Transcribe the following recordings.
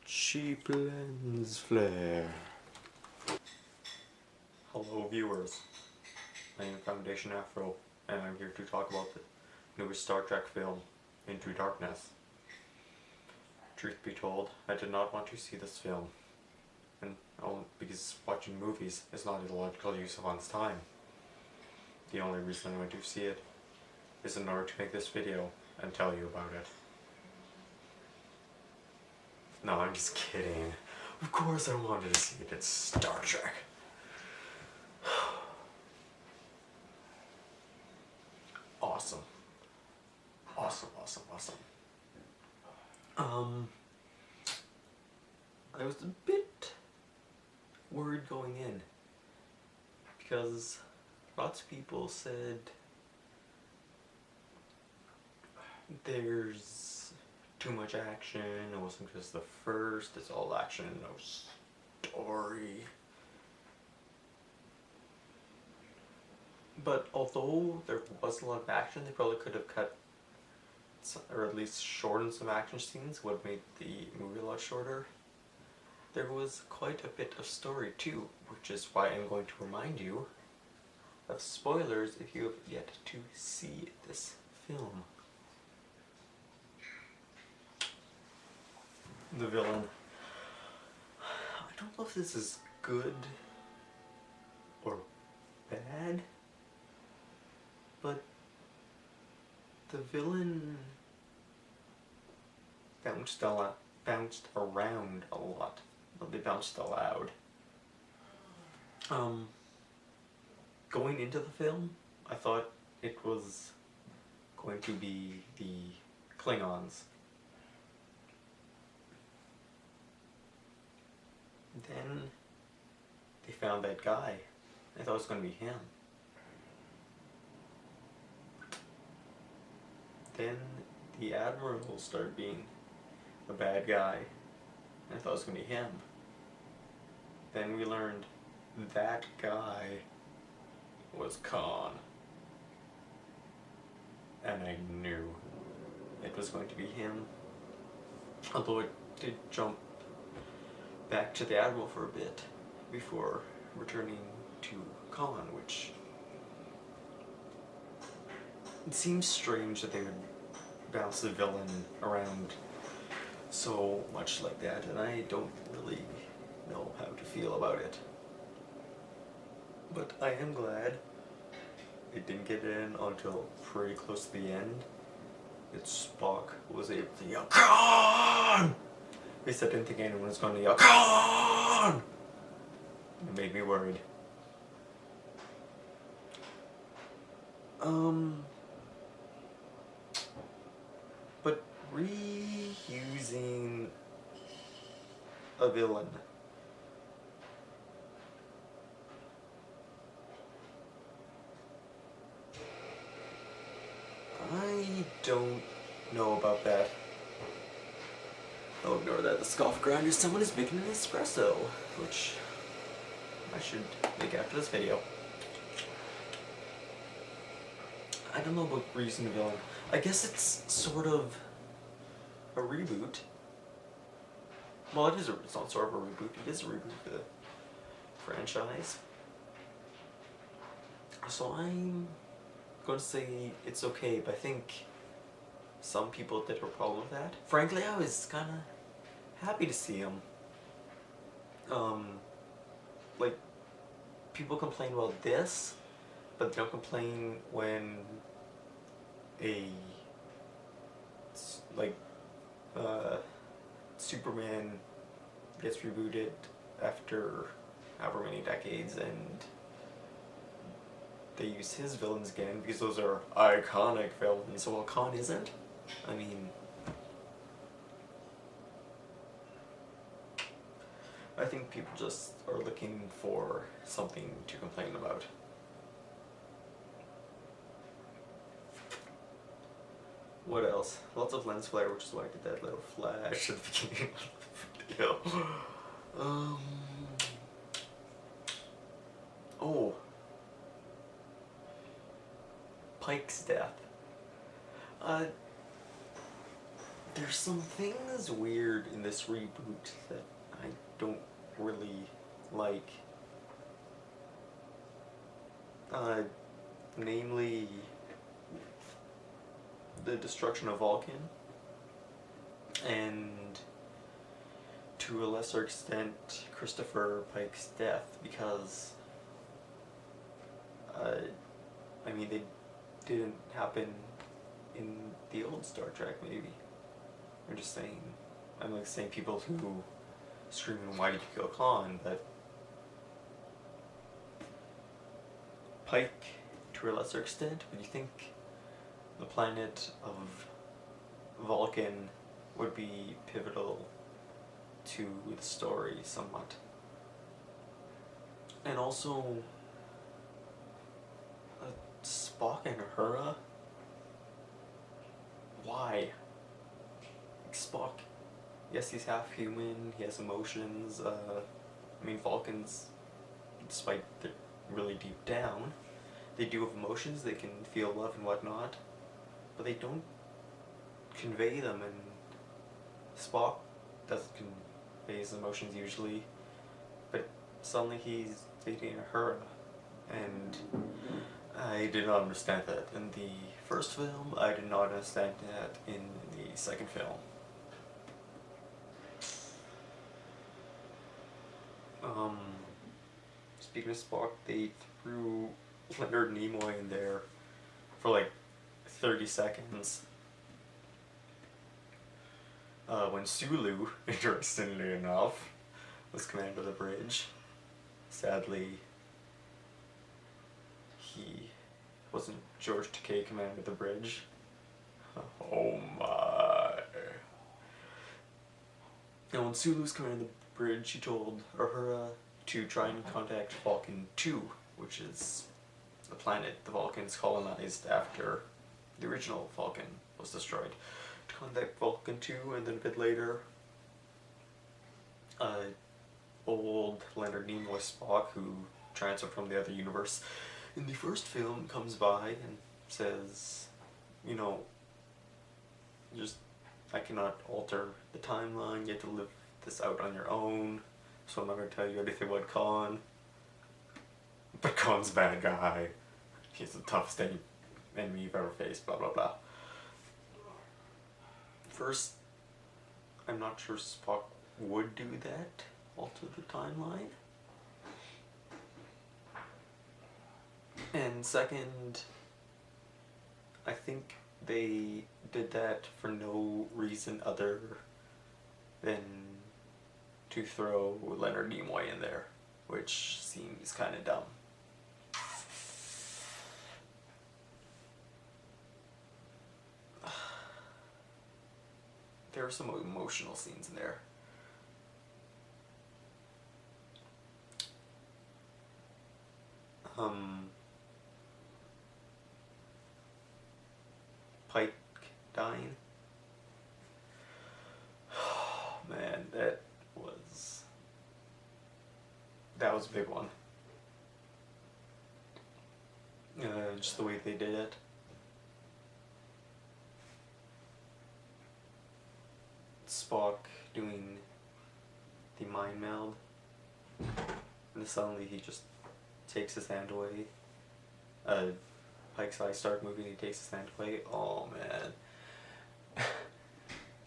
Cheap lens flare. Hello viewers, I am Foundation Afro and I'm here to talk about the newest Star Trek film, Into Darkness. Truth be told, I did not want to see this film, and because watching movies is not a logical use of one's time. The only reason I went to see it is in order to make this video and tell you about it. No, I'm just kidding. Of course I wanted to see it. It's Star Trek. Awesome. Awesome. I was a bit worried going in because lots of people said there's too much action, it wasn't just the first, it's all action, no story. But although there was a lot of action, they probably could have cut some, or at least shortened some action scenes, would have made the movie a lot shorter. There was quite a bit of story too, which is why I'm going to remind you of spoilers if you have yet to see this film. The villain. I don't know if this is good or bad, but the villain bounced around a lot. Well, they bounced aloud. Going into the film, I thought it was going to be the Klingons. Then they found that guy. I thought it was going to be him. Then the Admiral started being a bad guy. I thought it was going to be him. Then we learned that guy was Khan. And I knew it was going to be him. Although it did jump back to the Admiral for a bit before returning to Khan, which it seems strange that they would bounce the villain around so much like that, and I don't really know how to feel about it. But I am glad it didn't get in until pretty close to the end that Spock was able to yell, Khan! At least I didn't think anyone was going to yell, Khan! It made me worried. But reusing a villain. I don't know about that. I'll ignore that. The scoff grinder, someone is making an espresso, which I should make after this video. I don't know about reusing the villain. I guess it's sort of a reboot. Well, it's not sort of a reboot, it is a reboot for the franchise. So I'm going to say it's okay, but I think some people did have a problem with that. Frankly, I was kind of happy to see him. Like, people complain about this, but they don't complain when Superman gets rebooted after however many decades and they use his villains again because those are iconic villains. So while Khan isn't, I mean, I think people just are looking for something to complain about. What else? Lots of lens flare, which is why I did that little flash at the beginning of the video. Oh. Pike's death. there's some things weird in this reboot that I don't really like. Namely, the destruction of Vulcan, and to a lesser extent, Christopher Pike's death, because, I mean, they didn't happen in the old Star Trek, maybe. I'm just saying, I'm like saying people who screaming, "Why did you kill Khan?" But Pike, to a lesser extent, but you think the planet of Vulcan would be pivotal to the story somewhat. And also, Spock and Uhura? Why? Spock, yes, he's half human, he has emotions, I mean, Vulcans, despite they're really deep down, they do have emotions, they can feel love and whatnot, but they don't convey them, and Spock doesn't convey his emotions usually, but suddenly he's dating Uhura, and I did not understand that in the first film, I did not understand that in the second film. Speaking of Spock, they threw Leonard Nimoy in there for like 30 seconds. When Sulu, interestingly enough, was commander of the bridge. Sadly, he wasn't George Takei commander of the bridge. Oh my. And when Sulu's commander of the bridge, he told Uhura to try and contact Vulcan 2, which is the planet the Vulcans colonized after the original Vulcan was destroyed. To contact Vulcan 2, and then a bit later, old Leonard Nimoy Spock, who transferred from the other universe in the first film, comes by and says, you know, I cannot alter the timeline, you have to live this out on your own, so I'm not going to tell you anything about Khan. But Khan's a bad guy. He's the toughest enemy you've ever faced, blah blah blah. First, I'm not sure Spock would do that, alter the timeline. And second, I think they did that for no reason other than to throw Leonard Nimoy in there, which seems kind of dumb. There are some emotional scenes in there. Pike dying. Oh, man, that was a big one. Just the way they did it. Spock doing the mind meld, and then suddenly he just takes his hand away. Pike's eyes start moving, he takes his hand away. Oh man.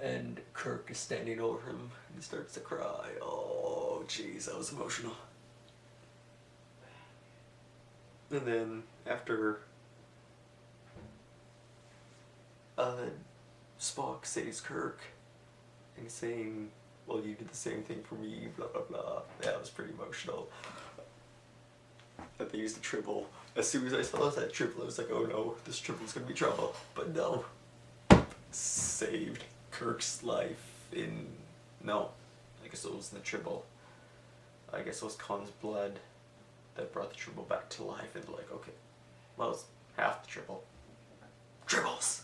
And Kirk is standing over him and he starts to cry. Oh jeez, that was emotional. And then after Spock saves Kirk and he's saying, well, you did the same thing for me, blah blah blah. That was pretty emotional. That they used the Tribble. As soon as I saw that Tribble, I was like, oh no, this Tribble's gonna be trouble. But no. Saved Kirk's life in... No. I guess it wasn't the Tribble. I guess it was Khan's blood that brought the Tribble back to life, and like, okay, well, it's half the Tribble. Tribbles!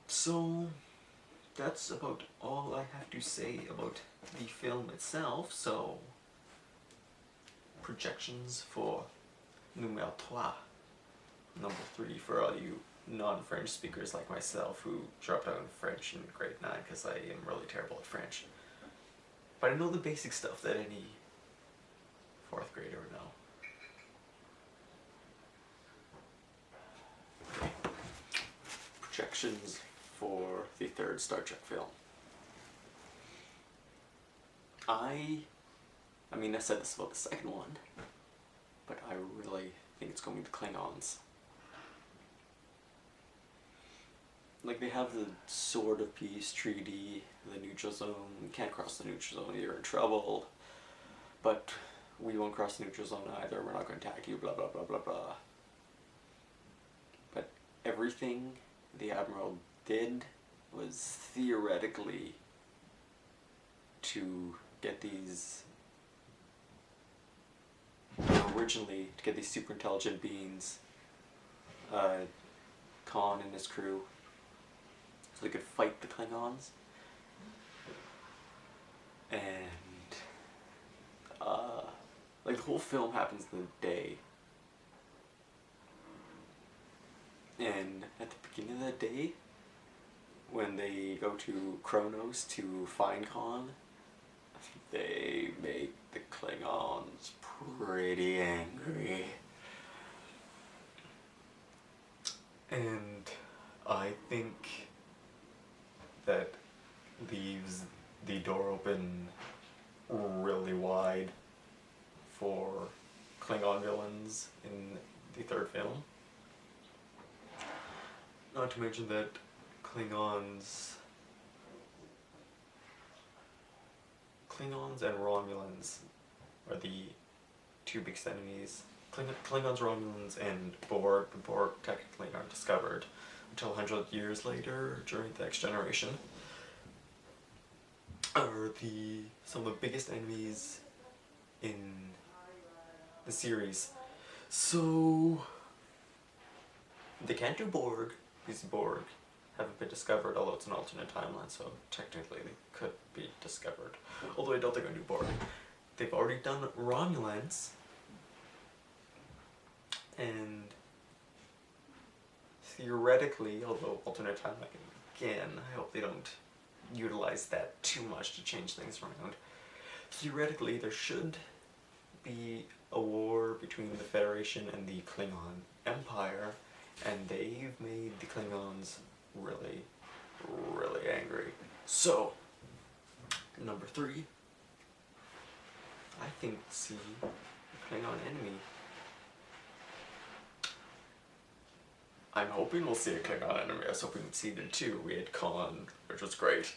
So, that's about all I have to say about the film itself. So, projections for numéro 3, number 3, for all you non-French speakers like myself who dropped out in French in grade 9 because I am really terrible at French. But I know the basic stuff that any 4th grader would know. Okay. Projections for the 3rd Star Trek film. I mean, I said this about the 2nd one, but I really think it's going to be the Klingons. Like, they have the Sword of Peace treaty, the neutral zone, you can't cross the neutral zone, you're in trouble, but we won't cross the neutral zone either, we're not going to attack you, blah blah blah blah blah. But everything the Admiral did was theoretically to get these, originally to get these super intelligent beings, Khan and his crew, so they could fight the Klingons. And like, the whole film happens in the day, and at the beginning of the day, when they go to Kronos to find Khan, they make the Klingons pretty angry. And I think that leaves the door open really wide for Klingon villains in the 3rd film. Not to mention that Klingons and Romulans are the 2 biggest enemies. Klingons, Romulans, and Borg. The Borg technically aren't discovered until 100 years later, during the Next Generation, are some of the biggest enemies in the series. So they can't do Borg, because Borg haven't been discovered, although it's an alternate timeline, so technically they could be discovered. Although I don't think I do Borg. They've already done Romulans, and theoretically, although alternate timeline again, I hope they don't utilize that too much to change things around. Theoretically, there should be a war between the Federation and the Klingon Empire, and they've made the Klingons really, really angry. So, number 3, I think we'll see a Klingon enemy. I'm hoping we'll see a Klingon enemy. I was hoping we'd see them too. We had Khan, which was great.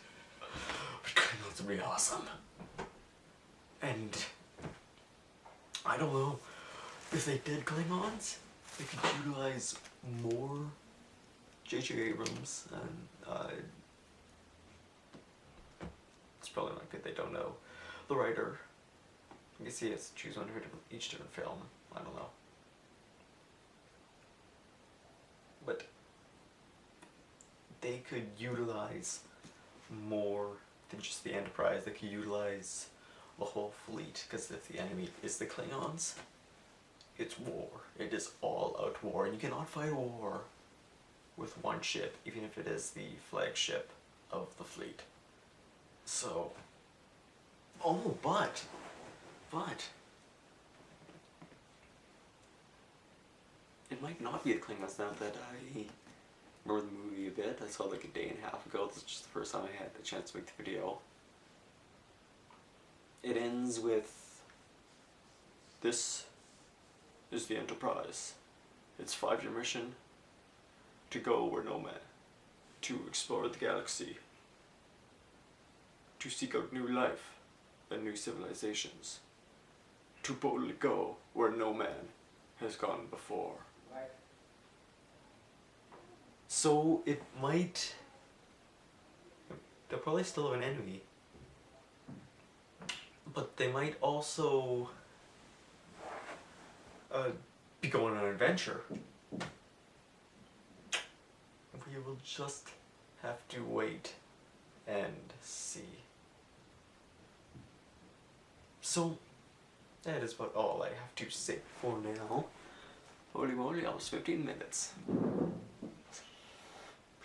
But Klingons would be awesome. And I don't know, if they did Klingons, they could utilize more J.J. Abrams, and it's probably not good they don't know the writer. I guess he has to choose one for each different film. I don't know. But they could utilize more than just the Enterprise. They could utilize the whole fleet, because if the enemy is the Klingons, it's war. It is all-out war, and you cannot fight a war with one ship, even if it is the flagship of the fleet. So, but, it might not be the Klingons now that I remember the movie a bit. I saw it like a day and a half ago. This is just the first time I had the chance to make the video. It ends with, this is the Enterprise. Its 5-year mission, to go where no man, to explore the galaxy, to seek out new life and new civilizations, to boldly go where no man has gone before. So it might, they'll probably still have an enemy, but they might also be going on an adventure. We will just have to wait and see. So, that is about all I have to say for now. Holy moly, almost 15 minutes.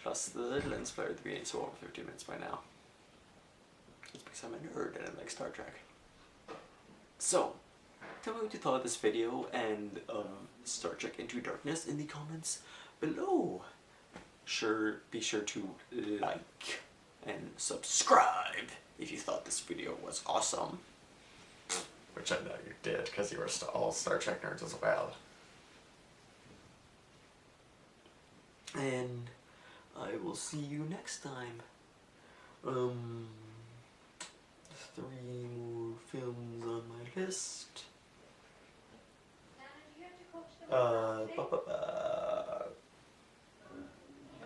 plus the lens flare at the beginning, so over 15 minutes by now. It's because I'm a nerd and I like Star Trek. So, tell me what you thought of this video and of Star Trek Into Darkness in the comments below. Be sure to like and subscribe if you thought this video was awesome. Which I know you did, because you were all Star Trek nerds as well. And I will see you next time. 3 more films on my list.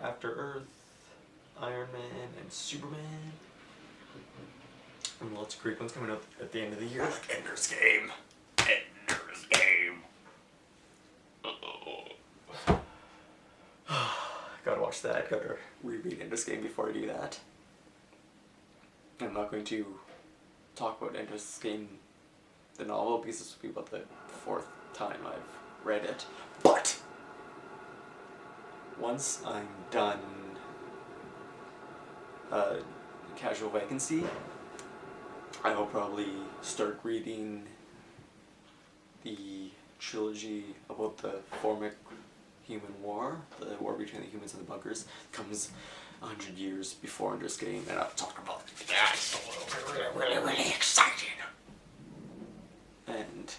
After Earth, Iron Man, and Superman. And lots of great ones coming up at the end of the year, like Ender's Game. Ender's Game. Gotta watch that. Gotta reread Ender's Game before I do that. I'm not going to talk about Ender's Game, the novel, because this will be about the 4th time I've read it. But once I'm done Casual Vacancy, I will probably start reading the trilogy about the Formic Human War, the war between the humans and the bunkers. It comes 100 years before Ender's Game, and I'll talk about it. That's really exciting! And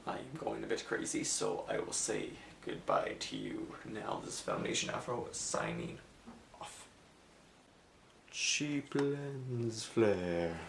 I'm going a bit crazy, so I will say goodbye to you now. This is Foundation Afro signing off. Cheap lens flare.